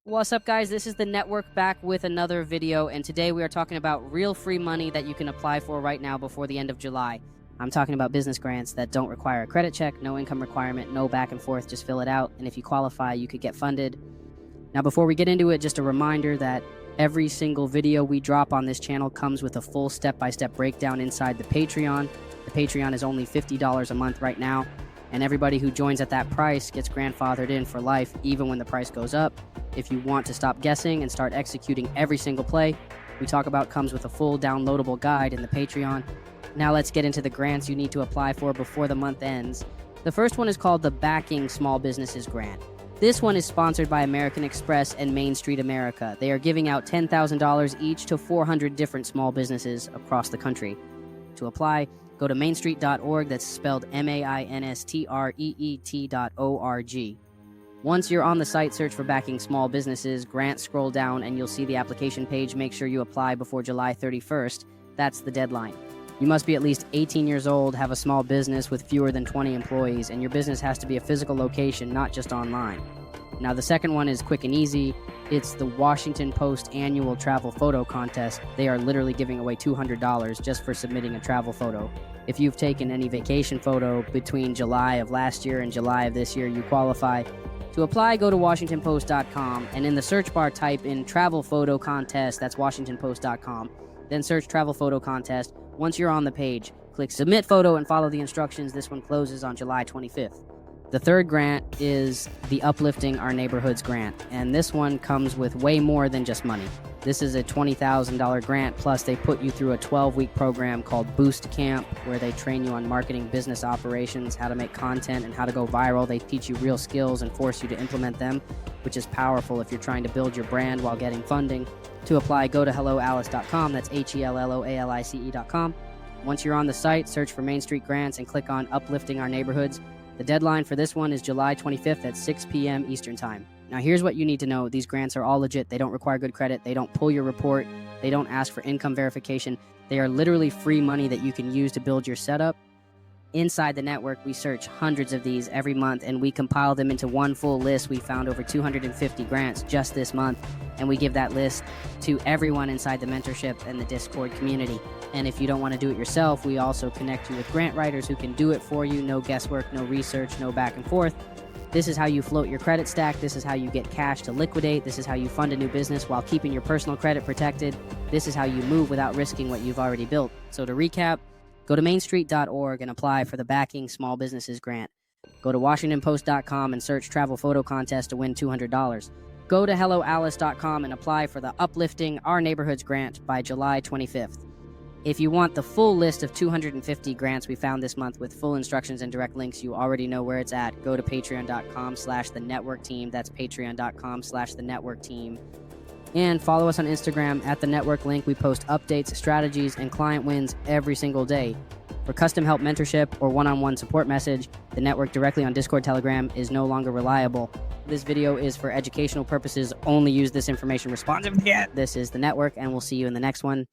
What's up, guys? This is the network back with another video, and today we are talking about real free money that you can apply for right now before the end of July. I'm talking about business grants that don't require a credit check, no income requirement, no back and forth, just fill it out, and if you qualify, you could get funded. Now, before we get into it, just a reminder that every single video we drop on this channel comes with a full step-by-step breakdown inside the Patreon. The Patreon is only $50 a month right now, and everybody who joins at that price gets grandfathered in for life, even when the price goes up. If you want to stop guessing and start executing every single play we talk about comes with a full downloadable guide in the Patreon. Now let's get into the grants you need to apply for before the month ends. The first one is called the Backing Small Businesses Grant. This one is sponsored by American Express and Main Street America. They are giving out $10,000 each to 400 different small businesses across the country. To apply, go to mainstreet.org, that's spelled mainstreet.org. Once you're on the site, search for Backing Small Businesses Grant, scroll down, and you'll see the application page. Make sure you apply before July 31st. That's the deadline. You must be at least 18 years old, have a small business with fewer than 20 employees, and your business has to be a physical location, not just online. Now, the second one is quick and easy. It's the Washington Post annual travel photo contest. They are literally giving away $200 just for submitting a travel photo. If you've taken any vacation photo between July of last year and July of this year, you qualify. To apply, go to WashingtonPost.com, and in the search bar, type in Travel Photo Contest. That's WashingtonPost.com. Then search Travel Photo Contest. Once you're on the page, click Submit Photo and follow the instructions. This one closes on July 25th. The third grant is the Uplifting Our Neighborhoods grant, and this one comes with way more than just money. This is a $20,000 grant, plus they put you through a 12-week program called Boost Camp, where they train you on marketing, business operations, how to make content, and how to go viral. They teach you real skills and force you to implement them, which is powerful if you're trying to build your brand while getting funding. To apply, go to helloalice.com, that's HELLOALICE.com. Once you're on the site, search for Main Street Grants and click on Uplifting Our Neighborhoods. The deadline for this one is July 25th at 6 p.m. Eastern Time. Now, here's what you need to know. These grants are all legit. They don't require good credit. They don't pull your report. They don't ask for income verification. They are literally free money that you can use to build your setup. Inside the network, we search hundreds of these every month, and we compile them into one full list. We found over 250 grants just this month, and we give that list to everyone inside the mentorship and the Discord community. And if you don't want to do it yourself, we also connect you with grant writers who can do it for you. No guesswork, no research, no back and forth. This is how you float your credit stack. This is how you get cash to liquidate. This is how you fund a new business while keeping your personal credit protected. This is how you move without risking what you've already built. So to recap, go to mainstreet.org and apply for the Backing Small Businesses Grant. Go to WashingtonPost.com and search Travel Photo Contest to win $200. Go to HelloAlice.com and apply for the Uplifting Our Neighborhoods Grant by July 25th. If you want the full list of 250 grants we found this month with full instructions and direct links, you already know where it's at. Go to patreon.com/thenetworkteam. That's patreon.com/thenetworkteam. And follow us on Instagram at The Network Link. We post updates, strategies, and client wins every single day. For custom help mentorship or one-on-one support message, the network directly on Discord Telegram is no longer reliable. This video is for educational purposes. Only use this information responsibly. This is The Network, and we'll see you in the next one.